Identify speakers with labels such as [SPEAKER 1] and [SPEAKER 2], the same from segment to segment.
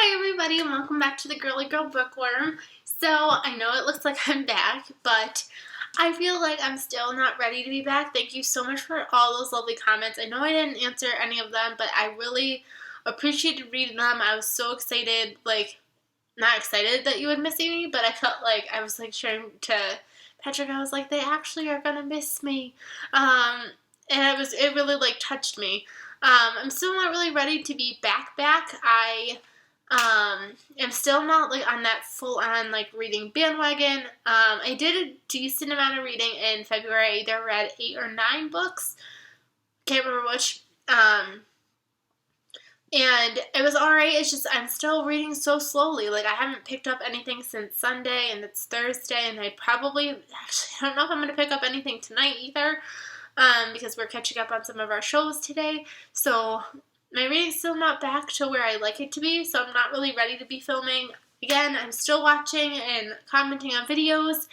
[SPEAKER 1] Hi everybody and welcome back to the Girly Girl Bookworm. So I know it looks like I'm back, but I feel like I'm still not ready to be back. Thank you so much for all those lovely comments. I know I didn't answer any of them, but I really appreciated reading them. I was so excited, not excited that you would miss me, but I felt like I was sharing to Patrick, I was like, they actually are gonna miss me. And it really touched me. I'm still not really ready to be back. I am still not on that full on reading bandwagon. I did a decent amount of reading in February. I either read 8 or 9 books. Can't remember which. And it was alright. It's just I'm still reading so slowly. I haven't picked up anything since Sunday, and it's Thursday, and I don't know if I'm going to pick up anything tonight either, because we're catching up on some of our shows today. So my reading's still not back to where I like it to be, so I'm not really ready to be filming. Again, I'm still watching and commenting on videos,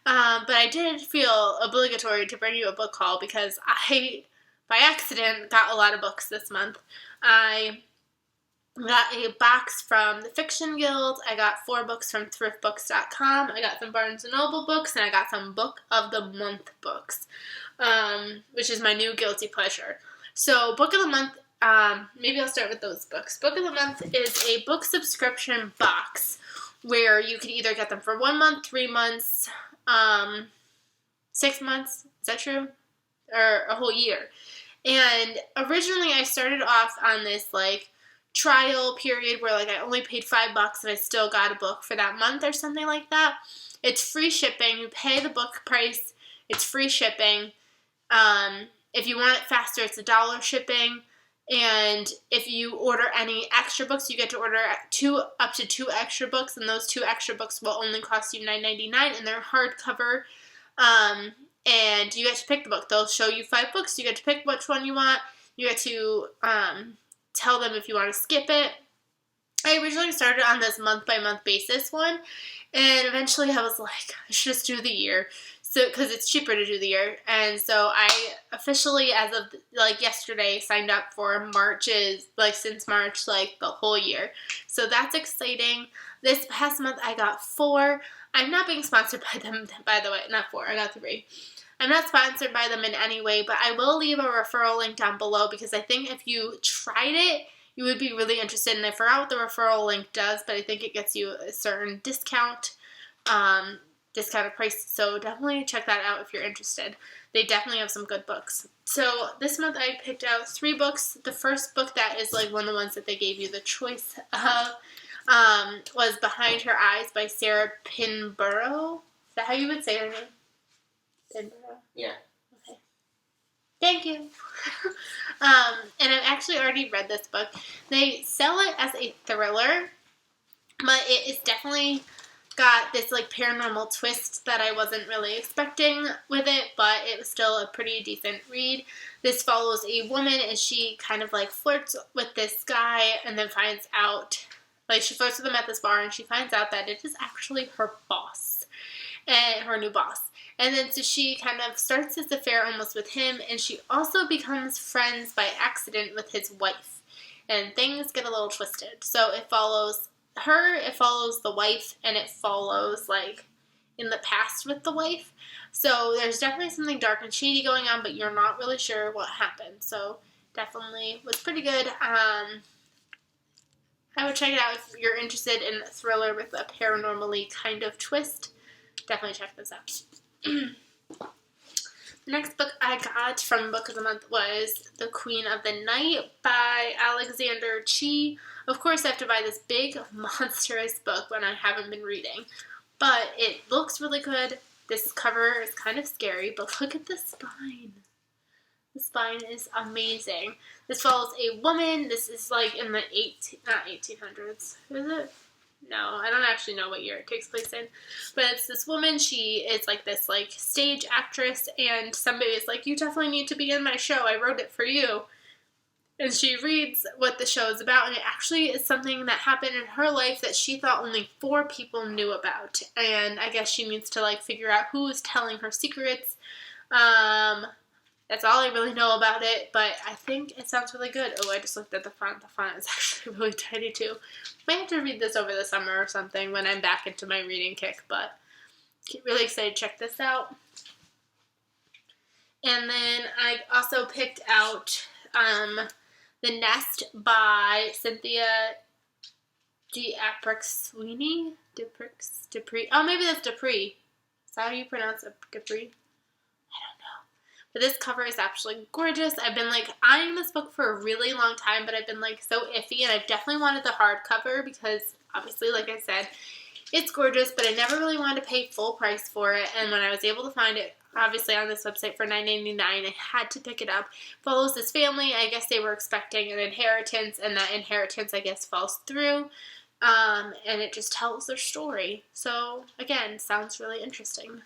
[SPEAKER 1] but I did feel obligatory to bring you a book haul because I, by accident, got a lot of books this month. I got a box from the Fiction Guild. I got 4 books from thriftbooks.com. I got some Barnes & Noble books, and I got some Book of the Month books, which is my new guilty pleasure. So Book of the Month, maybe I'll start with those books. Book of the Month is a book subscription box where you can either get them for 1 month, 3 months, 6 months, is that true? Or a whole year. And originally I started off on this trial period where I only paid $5 and I still got a book for that month or something like that. It's free shipping. You pay the book price. It's free shipping. If you want it faster, it's $1 shipping. And if you order any extra books, you get to order up to 2 extra books, and those 2 extra books will only cost you $9.99, and they're hardcover. And you get to pick the book. They'll show you 5 books. You get to pick which one you want. You get to tell them if you want to skip it. I originally started on this month-by-month basis one, and eventually I was like, I should just do the year, because it's cheaper to do the year. And so I officially, as of yesterday, signed up for March's, since March, the whole year. So that's exciting. This past month I got 4. I'm not being sponsored by them, by the way. Not 4, I got 3. I'm not sponsored by them in any way, but I will leave a referral link down below because I think if you tried it, you would be really interested. And I forgot what the referral link does, but I think it gets you a certain discounted price. So definitely check that out if you're interested. They definitely have some good books. So this month I picked out 3 books. The first book that is one of the ones that they gave you the choice of was Behind Her Eyes by Sarah Pinborough. Is that how you would say her name? Pinborough?
[SPEAKER 2] Yeah.
[SPEAKER 1] Okay. Thank you. And I've actually already read this book. They sell it as a thriller, but it is definitely got this paranormal twist that I wasn't really expecting with it, but it was still a pretty decent read. This follows a woman and she kind of flirts with this guy and then finds out, she flirts with him at this bar and she finds out that it is actually her boss, and her new boss. And then so she kind of starts this affair almost with him, and she also becomes friends by accident with his wife. And things get a little twisted. So it follows her, it follows the wife, and it follows in the past with the wife. So there's definitely something dark and shady going on, but you're not really sure what happened. So definitely was pretty good. I would check it out if you're interested in a thriller with a paranormally kind of twist. Definitely check this out. The next book I got from Book of the Month was The Queen of the Night by Alexander Chee. Of course, I have to buy this big, monstrous book when I haven't been reading. But it looks really good. This cover is kind of scary, but look at the spine. The spine is amazing. This follows a woman. This is in the not 1800s. Is it? No, I don't actually know what year it takes place in. But it's this woman. She is this stage actress, and somebody is you definitely need to be in my show. I wrote it for you. And she reads what the show is about, and it actually is something that happened in her life that she thought only 4 people knew about. And I guess she needs to figure out who is telling her secrets. That's all I really know about it, but I think it sounds really good. Oh, I just looked at the font. The font is actually really tiny too. Might have to read this over the summer or something when I'm back into my reading kick, but really excited to check this out. And then I also picked out The Nest by Cynthia D'Aprix-Sweeney? Dupree? Oh, maybe that's Dupree. Is that how you pronounce it? Dupree? But this cover is absolutely gorgeous. I've been like eyeing this book for a really long time, but I've been like so iffy, and I've definitely wanted the hardcover because obviously, like I said, it's gorgeous, but I never really wanted to pay full price for it. And when I was able to find it, obviously on this website for $9.99, I had to pick it up. Follows this family. I guess they were expecting an inheritance, and that inheritance, I guess, falls through. And it just tells their story. So again, sounds really interesting.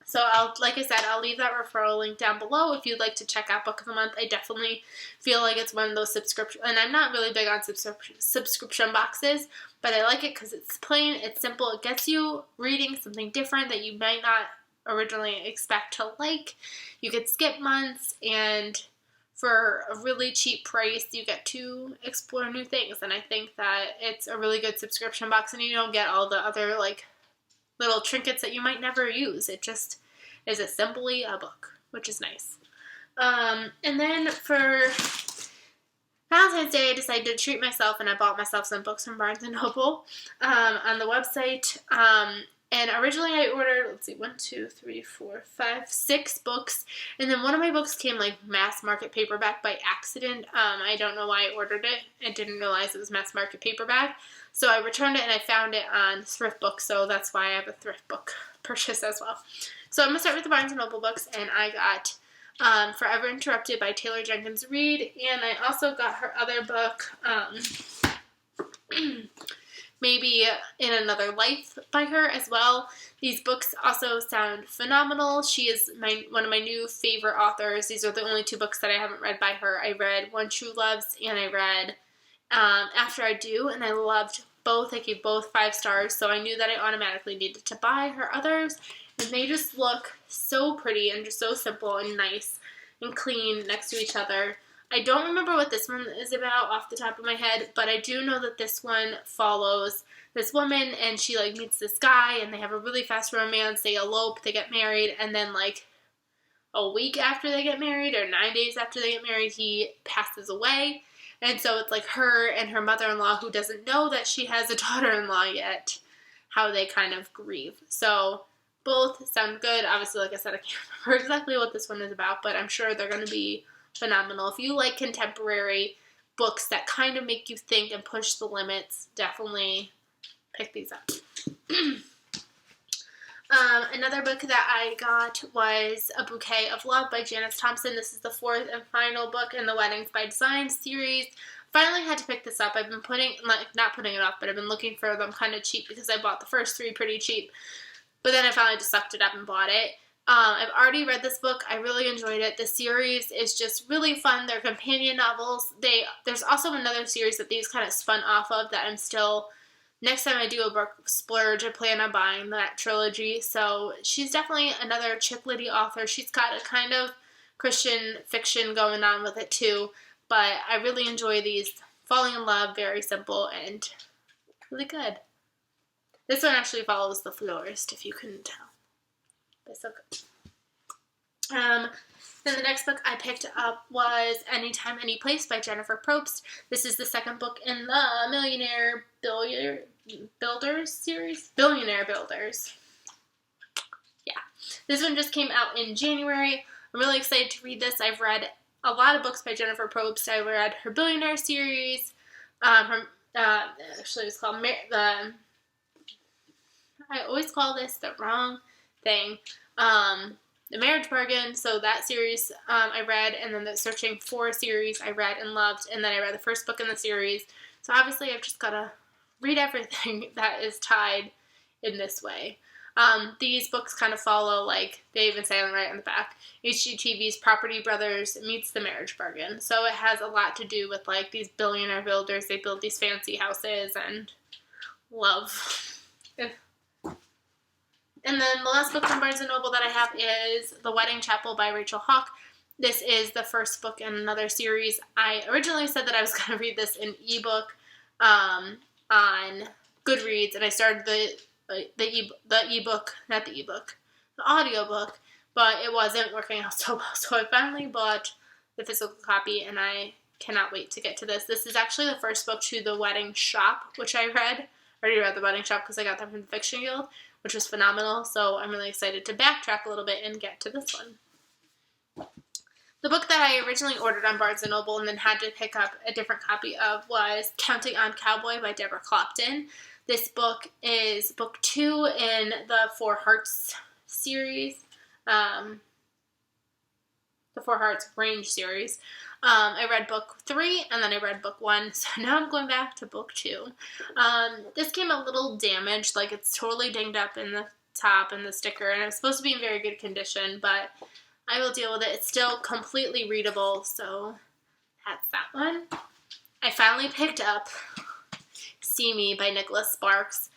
[SPEAKER 1] So like I said, I'll leave that referral link down below if you'd like to check out Book of the Month. I definitely feel like it's one of those subscription, and I'm not really big on subscription boxes, but I like it because it's plain, it's simple, it gets you reading something different that you might not originally expect to like. You could skip months, and for a really cheap price, you get to explore new things, and I think that it's a really good subscription box, and you don't get all the other, like, little trinkets that you might never use. It just is simply a book, which is nice. And then for Valentine's Day, I decided to treat myself, and I bought myself some books from Barnes & Noble on the website. And originally I ordered, 6 books. And then one of my books came like mass market paperback by accident. I don't know why I ordered it. I didn't realize it was mass market paperback. So I returned it and I found it on thrift book. So that's why I have a thrift book purchase as well. So I'm going to start with the Barnes & Noble books. And I got Forever Interrupted by Taylor Jenkins Reid. And I also got her other book, Maybe in Another Life by her as well. These books also sound phenomenal. She is one of my new favorite authors. These are the only 2 books that I haven't read by her. I read One True Loves and I read After I Do, and I loved both. I gave both 5 stars, so I knew that I automatically needed to buy her others. And they just look so pretty and just so simple and nice and clean next to each other. I don't remember what this one is about off the top of my head, but I do know that this one follows this woman, and she, like, meets this guy, and they have a really fast romance. They elope, they get married, and then, like, a week after they get married, or 9 days after they get married, he passes away. And so it's, like, her and her mother-in-law, who doesn't know that she has a daughter-in-law yet, how they kind of grieve. So both sound good. Obviously, like I said, I can't remember exactly what this one is about, but I'm sure they're going to be phenomenal. If you like contemporary books that kind of make you think and push the limits, definitely pick these up. Another book that I got was A Bouquet of Love by Janice Thompson. This is the 4th and final book in the Weddings by Design series. Finally had to pick this up. I've been not putting it off, but I've been looking for them kind of cheap because I bought the first 3 pretty cheap. But then I finally just sucked it up and bought it. I've already read this book. I really enjoyed it. The series is just really fun. They're companion novels. There's also another series that these kind of spun off of that I'm still, next time I do a book splurge, I plan on buying that trilogy. So she's definitely another chick litty author. She's got a kind of Christian fiction going on with it too. But I really enjoy these. Falling in Love, very simple and really good. This one actually follows The Florist, if you couldn't tell. It's so good. Then the next book I picked up was Anytime, Anyplace by Jennifer Probst. This is the 2nd book in the Millionaire Builders series. Billionaire Builders. Yeah. This one just came out in January. I'm really excited to read this. I've read a lot of books by Jennifer Probst. I read her Billionaire series. Actually, it was called I always call this the wrong thing. The Marriage Bargain, so that series I read, and then the Searching For series I read and loved, and then I read the first book in the series. So obviously I've just got to read everything that is tied in this way. These books kind of follow, like, they even say right on the back, HGTV's Property Brothers meets The Marriage Bargain. So it has a lot to do with, like, these billionaire builders. They build these fancy houses and love. And then the last book from Barnes & Noble that I have is The Wedding Chapel by Rachel Hawk. This is the first book in another series. I originally said that I was going to read this in ebook on Goodreads, and I started the audiobook, but it wasn't working out so well, so I finally bought the physical copy, and I cannot wait to get to this. This is actually the first book to The Wedding Shop, which I read. I already read The Wedding Shop because I got that from the Fiction Guild, which was phenomenal, so I'm really excited to backtrack a little bit and get to this one. The book that I originally ordered on Barnes & Noble and then had to pick up a different copy of was Counting on Cowboy by Deborah Clopton. This book is book 2 in the Four Hearts series, the Four Hearts Range series. I read book 3 and then I read book 1, so now I'm going back to book 2. This came a little damaged, like it's totally dinged up in the top and the sticker, and it's supposed to be in very good condition, but I will deal with it. It's still completely readable, so that's that one. I finally picked up See Me by Nicholas Sparks.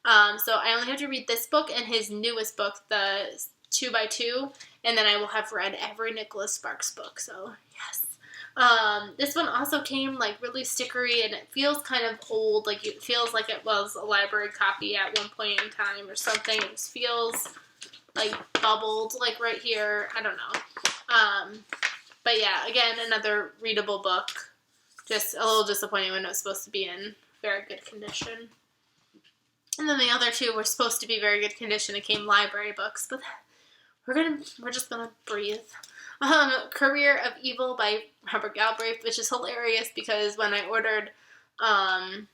[SPEAKER 1] So I only have to read this book and his newest book, the 2x2, and then I will have read every Nicholas Sparks book, so yes. This one also came like really stickery, and it feels kind of old, like it feels like it was a library copy at one point in time or something. It just feels like bubbled, like right here. I don't know. But yeah, again, another readable book. Just a little disappointing when it was supposed to be in very good condition. And then the other two were supposed to be very good condition. It came library books, but we're just gonna breathe. Career of Evil by Robert Galbraith, which is hilarious because when I ordered, I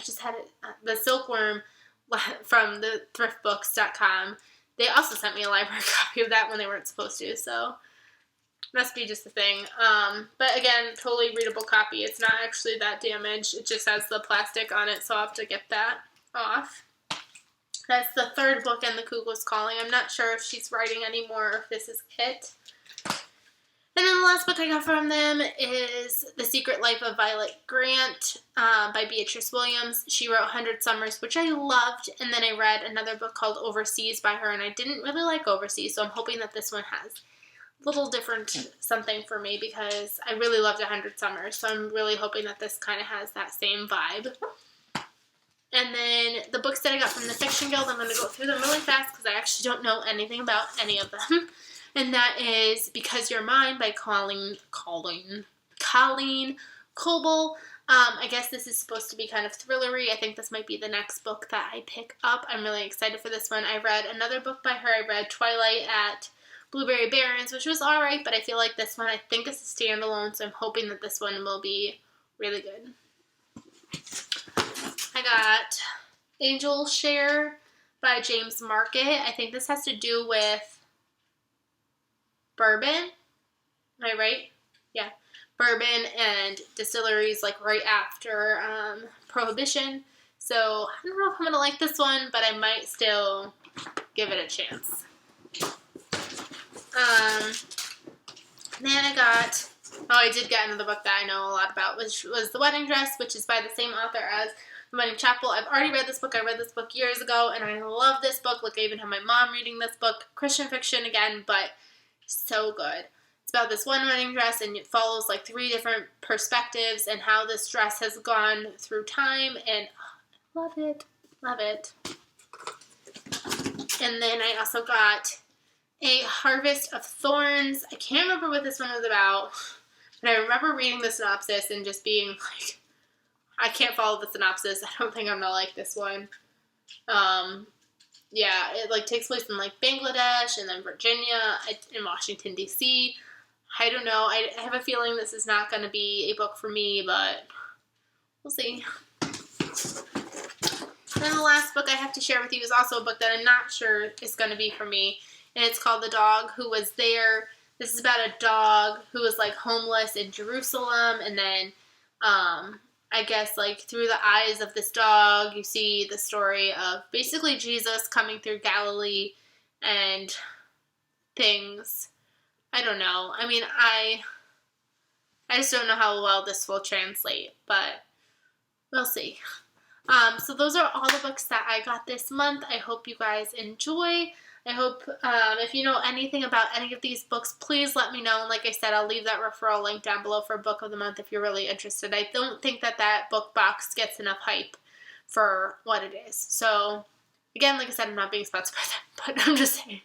[SPEAKER 1] just had it, the Silkworm from the thriftbooks.com. They also sent me a library copy of that when they weren't supposed to, so must be just a thing. But again, totally readable copy. It's not actually that damaged. It just has the plastic on it, so I'll have to get that off. That's the third book in The Cuckoo's Calling. I'm not sure if she's writing anymore or if this is it. And then the last book I got from them is The Secret Life of Violet Grant by Beatrice Williams. She wrote 100 Summers, which I loved, and then I read another book called Overseas by her, and I didn't really like Overseas, so I'm hoping that this one has a little different something for me because I really loved 100 Summers, so I'm really hoping that this kind of has that same vibe. And then the books that I got from the Fiction Guild, I'm going to go through them really fast because I actually don't know anything about any of them. And that is Because You're Mine by Colleen Coble. I guess this is supposed to be kind of thrillery. I think this might be the next book that I pick up. I'm really excited for this one. I read another book by her. I read Twilight at Blueberry Barrens, which was alright, but I feel like this one, I think is a standalone, so I'm hoping that this one will be really good. I got Angel Share by James Market. I think this has to do with bourbon. Am I right? Yeah. Bourbon and distilleries like right after Prohibition. So I don't know if I'm going to like this one, but I might still give it a chance. Then I did get another book that I know a lot about, which was The Wedding Dress, which is by the same author as The Wedding Chapel. I've already read this book. I read this book years ago, and I love this book. Like, I even have my mom reading this book. Christian fiction again, but so good. It's about this one wedding dress, and it follows like 3 different perspectives and how this dress has gone through time, and love it. Love it. And then I also got A Harvest of Thorns. I can't remember what this one was about, but I remember reading the synopsis and just being like, I can't follow the synopsis. I don't think I'm gonna like this one. Yeah, it like takes place in like Bangladesh and then Virginia in Washington, D.C. I don't know. I have a feeling this is not going to be a book for me, but we'll see. Then the last book I have to share with you is also a book that I'm not sure is going to be for me, and it's called The Dog Who Was There. This is about a dog who was like homeless in Jerusalem, and then I guess like through the eyes of this dog, you see the story of basically Jesus coming through Galilee and things. I don't know. I mean, I just don't know how well this will translate, but we'll see. So those are all the books that I got this month. I hope you guys enjoy. I hope if you know anything about any of these books, please let me know. And like I said, I'll leave that referral link down below for Book of the Month if you're really interested. I don't think that book box gets enough hype for what it is. So again, like I said, I'm not being sponsored by them, but I'm just saying.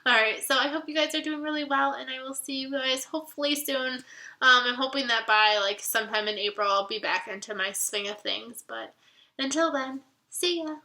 [SPEAKER 1] Alright, so I hope you guys are doing really well, and I will see you guys hopefully soon. I'm hoping that by like sometime in April I'll be back into my swing of things, but until then, see ya!